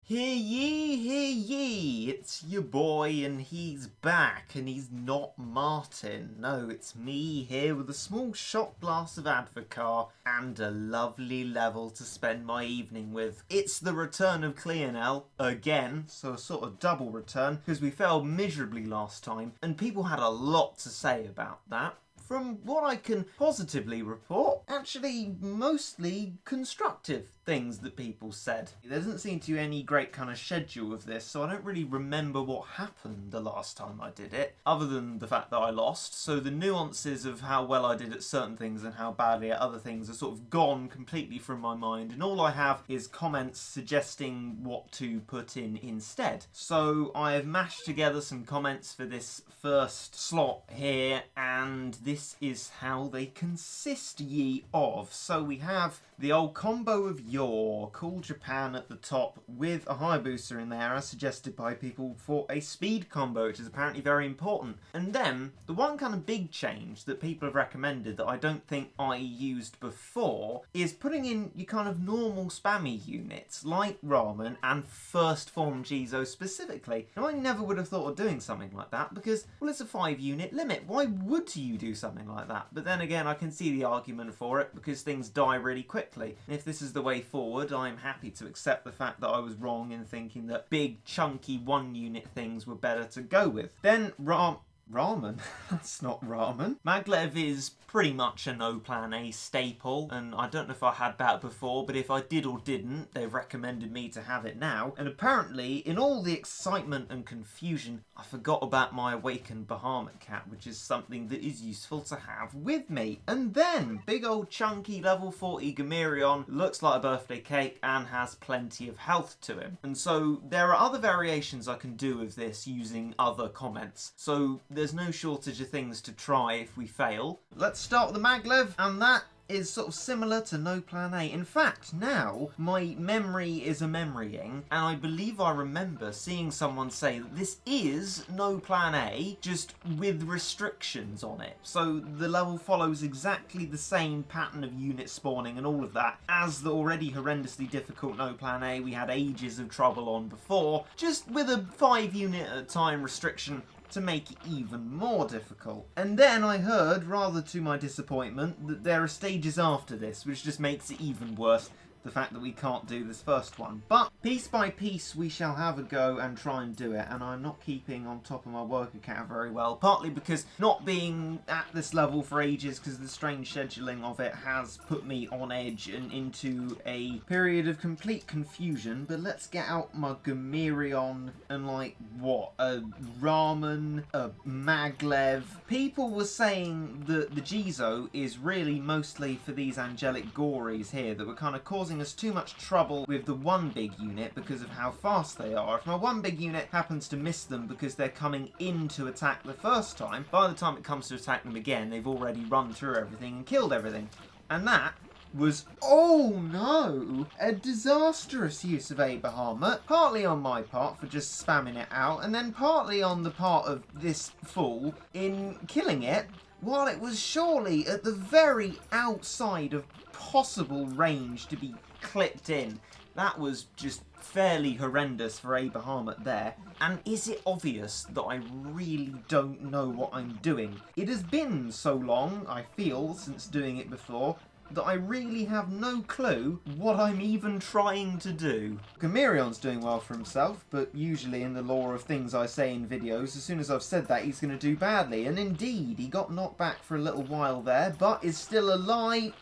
Hear ye, it's your boy and he's back and he's not Martin. No, it's me here with a small shot glass of Advocar and a lovely level to spend my evening with. It's the return of Clionel again, so a sort of double return because we failed miserably last time and people had a lot to say about that. From what I can positively report, actually mostly constructive things that people said. There doesn't seem to be any great kind of schedule of this, so I don't really remember what happened the last time I did it, other than the fact that I lost. So the nuances of how well I did at certain things and how badly at other things are sort of gone completely from my mind, and all I have is comments suggesting what to put in instead. So I have mashed together some comments for this first slot here, and this is how they consist ye of. So we have the old combo of yore, Cool Japan at the top with a high booster in there as suggested by people for a speed combo, which is apparently very important. And then the one kind of big change that people have recommended that I don't think I used before is putting in your kind of normal spammy units like Ramen and First Form Jizo specifically. Now I never would have thought of doing something like that because, well, it's a 5-unit limit. Why would you do something like that? But then again, I can see the argument for it because things die really quickly. And if this is the way forward, I'm happy to accept the fact that I was wrong in thinking that big, chunky 1-unit things were better to go with. Then Ramen? That's not ramen. Maglev is pretty much a no plan A staple, and I don't know if I had that before, but if I did or didn't, they've recommended me to have it now. And apparently, in all the excitement and confusion, I forgot about my awakened Bahamut cat, which is something that is useful to have with me. And then, big old chunky level 40 Gamerion looks like a birthday cake and has plenty of health to him. And so there are other variations I can do of this using other comments. So there's no shortage of things to try if we fail. Let's start with the Maglev, and that is sort of similar to no plan A. In fact, now my memory is a memorying, and I believe I remember seeing someone say that this is no plan A, just with restrictions on it. So the level follows exactly the same pattern of unit spawning and all of that as the already horrendously difficult no plan A we had ages of trouble on before, just with a 5-unit at a time restriction to make it even more difficult. And then I heard, rather to my disappointment, that there are stages after this, which just makes it even worse, the fact that we can't do this first one. But piece by piece we shall have a go and try and do it, and I'm not keeping on top of my work account very well, partly because not being at this level for ages because the strange scheduling of it has put me on edge and into a period of complete confusion. But let's get out my Gamerion and like what? A Ramen, a Maglev. People were saying that the Jizo is really mostly for these angelic gories here that were kind of causing us too much trouble with the one big unit because of how fast they are. If my one big unit happens to miss them because they're coming in to attack the first time, by the time it comes to attack them again, they've already run through everything and killed everything. And that was, oh no, a disastrous use of a Bahamut, partly on my part for just spamming it out, and then partly on the part of this fool in killing it while it was surely at the very outside of possible range to be clipped in. That was just fairly horrendous for a Bahamut there. And is it obvious that I really don't know what I'm doing? It has been so long, I feel, since doing it before, that I really have no clue what I'm even trying to do. Gamerion's doing well for himself, but usually in the lore of things I say in videos, as soon as I've said that, he's going to do badly. And indeed, he got knocked back for a little while there, but is still alive.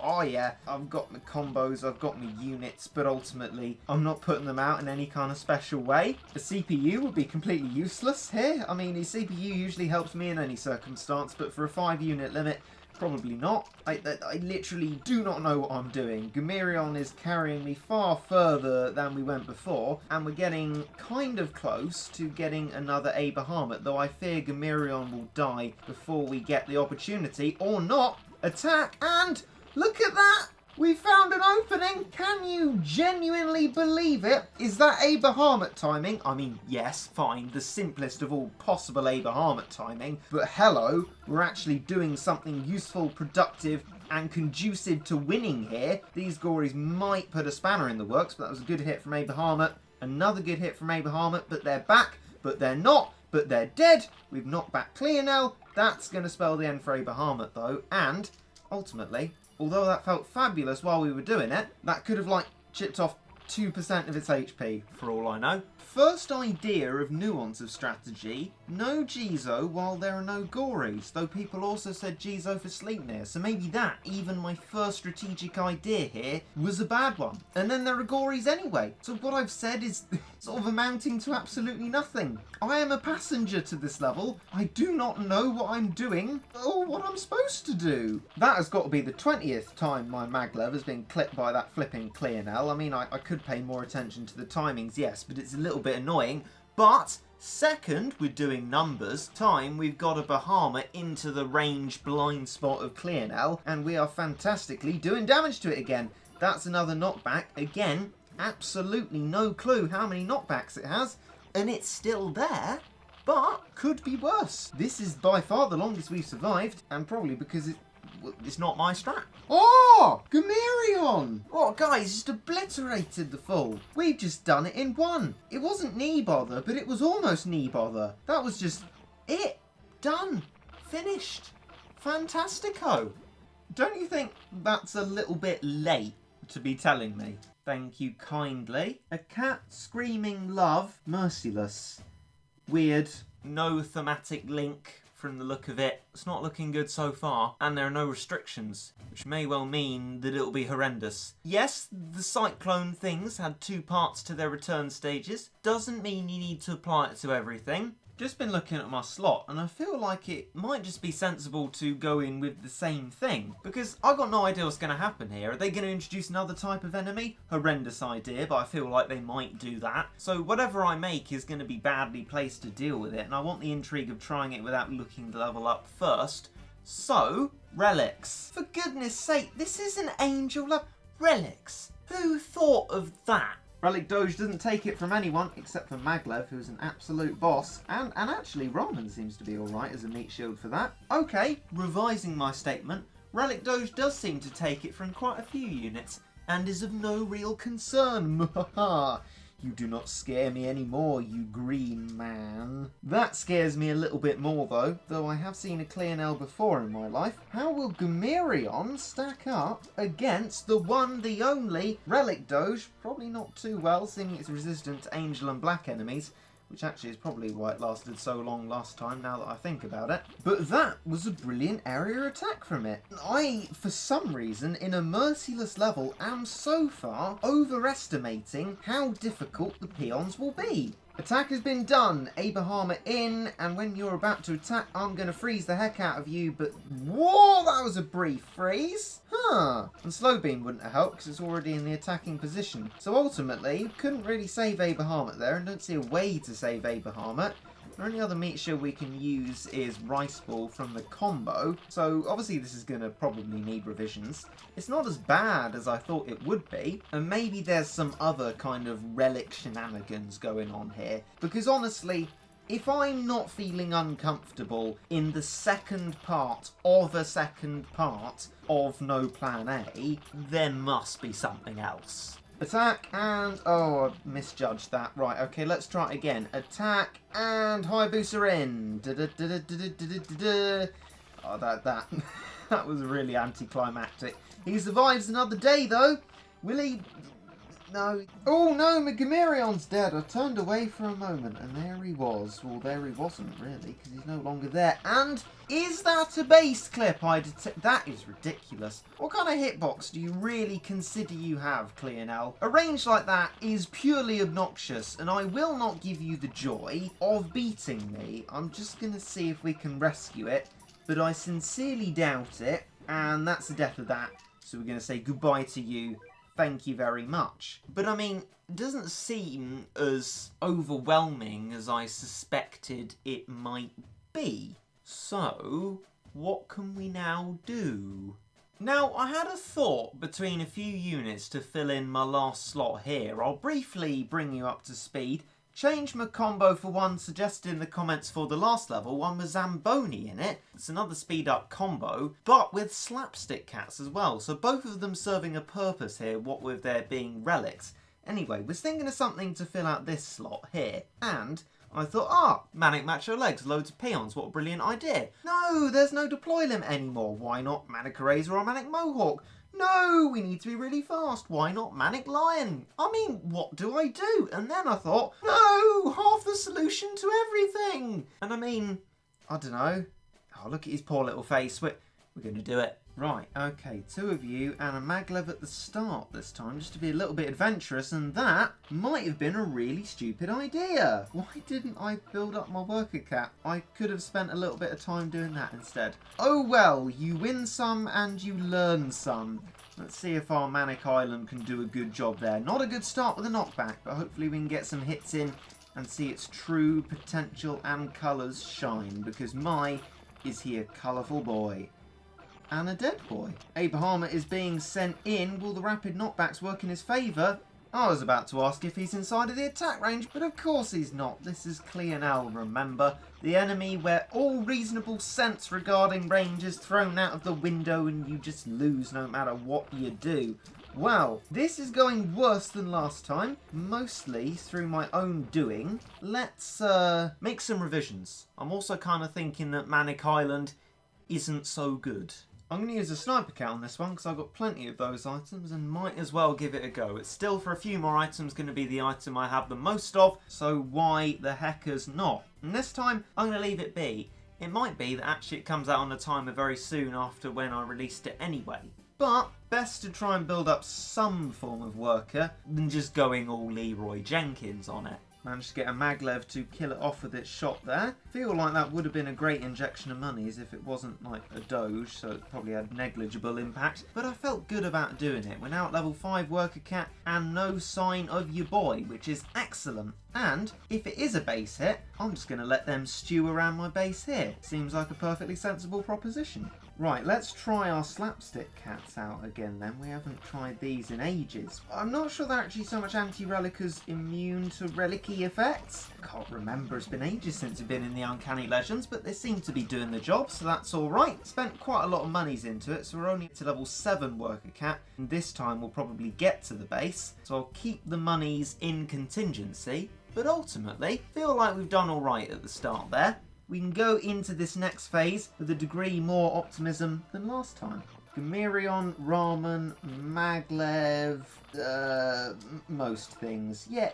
Oh yeah, I've got my combos, I've got my units, but ultimately, I'm not putting them out in any kind of special way. The CPU would be completely useless here. I mean, his CPU usually helps me in any circumstance, but for a 5-unit limit, probably not. I literally do not know what I'm doing. Gamerion is carrying me far further than we went before, and we're getting kind of close to getting another A Bahamut, though I fear Gamerion will die before we get the opportunity, or not. Attack, and look at that! We found an opening! Can you genuinely believe it? Is that a Bahamut timing? I mean, yes, fine, the simplest of all possible a Bahamut timing, but hello, we're actually doing something useful, productive, and conducive to winning here. These gories might put a spanner in the works, but that was a good hit from Abahamut. Another good hit from Abahamut, but they're back, but they're not, but they're dead. We've knocked back Clionel. That's going to spell the end for Abahamut, though, and ultimately, although that felt fabulous while we were doing it, that could have, like, chipped off 2% of its HP, for all I know. First idea of nuance of strategy, no Jizo while there are no Gories, though people also said Jizo for Sleipnir, so maybe that, even my first strategic idea here, was a bad one. And then there are Gories anyway, so what I've said is sort of amounting to absolutely nothing. I am a passenger to this level, I do not know what I'm doing, or what I'm supposed to do. That has got to be the 20th time my maglev has been clipped by that flipping Clionel. I mean, I could pay more attention to the timings, yes, but it's a little bit annoying. But second, we're doing numbers. Time, we've got a Bahamut into the range blind spot of Clionel, and we are fantastically doing damage to it again. That's another knockback. Again, absolutely no clue how many knockbacks it has, and it's still there, but could be worse. This is by far the longest we've survived, and probably because it's not my strat. Oh! Gamerion! Oh, guys, just obliterated the fool. We've just done it in one. It wasn't knee bother, but it was almost knee bother. That was just it. Done. Finished. Fantastico. Don't you think that's a little bit late to be telling me? Thank you kindly. A cat screaming love. Merciless. Weird. No thematic link. From the look of it, it's not looking good so far, and there are no restrictions, which may well mean that it'll be horrendous. Yes, the cyclone things had 2 parts to their return stages. Doesn't mean you need to apply it to everything. Just been looking at my slot, and I feel like it might just be sensible to go in with the same thing, because I've got no idea what's going to happen here. Are they going to introduce another type of enemy? Horrendous idea, but I feel like they might do that. So whatever I make is going to be badly placed to deal with it, and I want the intrigue of trying it without looking the level up first. So, relics. For goodness sake, this is an angel love. Relics. Who thought of that? Relic Doge doesn't take it from anyone except for Maglev, who's an absolute boss. And actually, Roman seems to be alright as a meat shield for that. Okay, revising my statement, Relic Doge does seem to take it from quite a few units and is of no real concern. You do not scare me anymore, you green man. That scares me a little bit more though I have seen a Clionel before in my life. How will Gamerion stack up against the one, the only Relic Doge? Probably not too well, seeing it's resistant to Angel and Black enemies, which actually is probably why it lasted so long last time, now that I think about it. But that was a brilliant area attack from it. I, for some reason, in a merciless level, am so far overestimating how difficult the peons will be. Attack has been done, Abahamut in, and when you're about to attack, I'm going to freeze the heck out of you, but whoa, that was a brief freeze. Huh. And slow beam wouldn't have helped because it's already in the attacking position. So ultimately, couldn't really save Abahamut there, and don't see a way to save Abahamut. The only other meat shield we can use is Rice Ball from the combo, so obviously this is going to probably need revisions. It's not as bad as I thought it would be, and maybe there's some other kind of relic shenanigans going on here, because honestly, if I'm not feeling uncomfortable in the second part of a second part of No Plan A, there must be something else. Attack and... oh, I misjudged that. Right, okay, let's try it again. Attack and Hayabusa in. Oh, that was really anticlimactic. He survives another day, though. Will he... no. Oh, no, Megamerion's dead. I turned away for a moment, and there he was. Well, there he wasn't, really, because he's no longer there. And is that a base clip I detect? That is ridiculous. What kind of hitbox do you really consider you have, Clionel? A range like that is purely obnoxious, and I will not give you the joy of beating me. I'm just going to see if we can rescue it, but I sincerely doubt it, and that's the death of that. So we're going to say goodbye to you. Thank you very much. But I mean, it doesn't seem as overwhelming as I suspected it might be. So, what can we now do? Now, I had a thought between a few units to fill in my last slot here. I'll briefly bring you up to speed. Changed my combo for one suggested in the comments for the last level, one with Zamboni in it. It's another speed up combo, but with slapstick cats as well. So both of them serving a purpose here, what with there being relics. Anyway, was thinking of something to fill out this slot here, and I thought, Manic Macho Legs, loads of peons, what a brilliant idea. No, there's no deploy limit anymore. Why not Manic Eraser or Manic Mohawk? No, we need to be really fast. Why not Manic Lion? I mean, what do I do? And then I thought, no, half the solution to everything. And I mean, I don't know. Oh, look at his poor little face. We're going to do it. Right, okay, 2 of you and a maglev at the start this time, just to be a little bit adventurous, and that might have been a really stupid idea. Why didn't I build up my worker cat? I could have spent a little bit of time doing that instead. Oh well, you win some and you learn some. Let's see if our Manic Island can do a good job there. Not a good start with a knockback, but hopefully we can get some hits in and see its true potential and colours shine, because my is he a colourful boy. And a dead boy. A Bahama is being sent in. Will the rapid knockbacks work in his favour? I was about to ask if he's inside of the attack range, but of course he's not. This is Clionel, remember? The enemy where all reasonable sense regarding range is thrown out of the window and you just lose no matter what you do. Well, this is going worse than last time, mostly through my own doing. Let's make some revisions. I'm also kind of thinking that Manic Island isn't so good. I'm going to use a sniper cat on this one because I've got plenty of those items and might as well give it a go. It's still, for a few more items, going to be the item I have the most of, so why the heckers not? And this time, I'm going to leave it be. It might be that actually it comes out on a timer very soon after when I released it anyway. But best to try and build up some form of worker than just going all Leroy Jenkins on it. Managed to get a maglev to kill it off with its shot there. Feel like that would have been a great injection of monies if it wasn't like a doge, so it probably had negligible impact. But I felt good about doing it. We're now at level 5 worker cat and no sign of your boy, which is excellent. And if it is a base hit, I'm just going to let them stew around my base here. Seems like a perfectly sensible proposition. Right, let's try our slapstick cats out again then. We haven't tried these in ages. I'm not sure they're actually so much anti-relic as immune to relic-y effects. Can't remember, it's been ages since we've been in the Uncanny Legends, but they seem to be doing the job, so that's alright. Spent quite a lot of monies into it, so we're only to level 7 worker cat, and this time we'll probably get to the base, so I'll keep the monies in contingency, but ultimately, feel like we've done alright at the start there. We can go into this next phase with a degree more optimism than last time. Gamirion, Ramen, Maglev, most things. Yeah,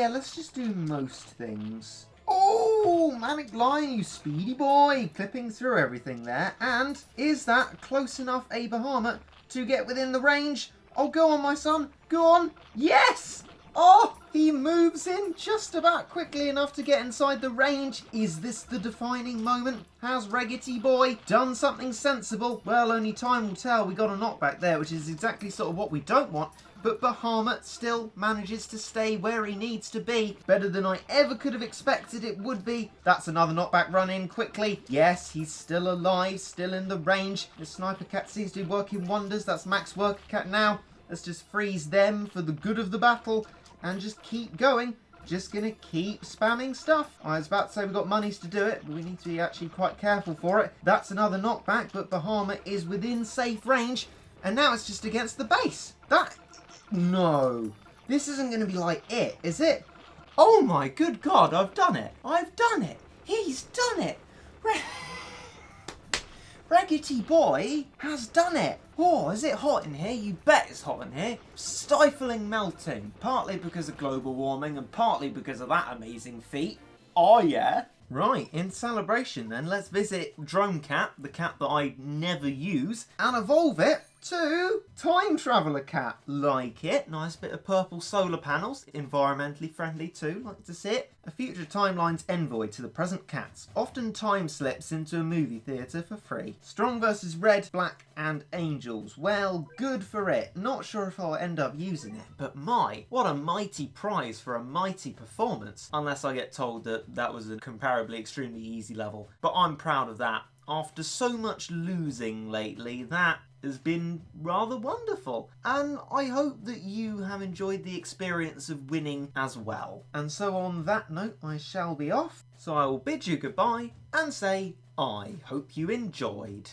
let's just do most things. Oh, Manic Lion, you speedy boy, clipping through everything there. And is that close enough, a Bahama, to get within the range? Oh, go on, my son, go on. Yes! Oh, he moves in just about quickly enough to get inside the range. Is this the defining moment? Has Regit boy done something sensible? Well, only time will tell. We got a knockback there, which is exactly sort of what we don't want. But Bahama still manages to stay where he needs to be. Better than I ever could have expected it would be. That's another knockback run in quickly. Yes, he's still alive, still in the range. The sniper cat seems to be working wonders. That's max worker cat now. Let's just freeze them for the good of the battle. And just keep going. Just gonna keep spamming stuff. I was about to say we've got monies to do it, but we need to be actually quite careful for it. That's another knockback, but Bahama is within safe range. And now it's just against the base. No. This isn't gonna be like it, is it? Oh my good God, I've done it. I've done it. He's done it. Regit boy has done it. Oh, is it hot in here? You bet it's hot in here. Stifling melting. Partly because of global warming and partly because of that amazing feat. Oh yeah. Right, in celebration then, let's visit Drone Cat, the cat that I never use, and evolve it to Time Traveller Cat. Like it. Nice bit of purple solar panels. Environmentally friendly too. Like to see it. A future timeline's envoy to the present cats. Often time slips into a movie theatre for free. Strong versus red, black and angels. Well, good for it. Not sure if I'll end up using it. But what a mighty prize for a mighty performance. Unless I get told that that was a comparably extremely easy level. But I'm proud of that. After so much losing lately, that has been rather wonderful, and I hope that you have enjoyed the experience of winning as well. And so on that note, I shall be off, so I will bid you goodbye and say I hope you enjoyed.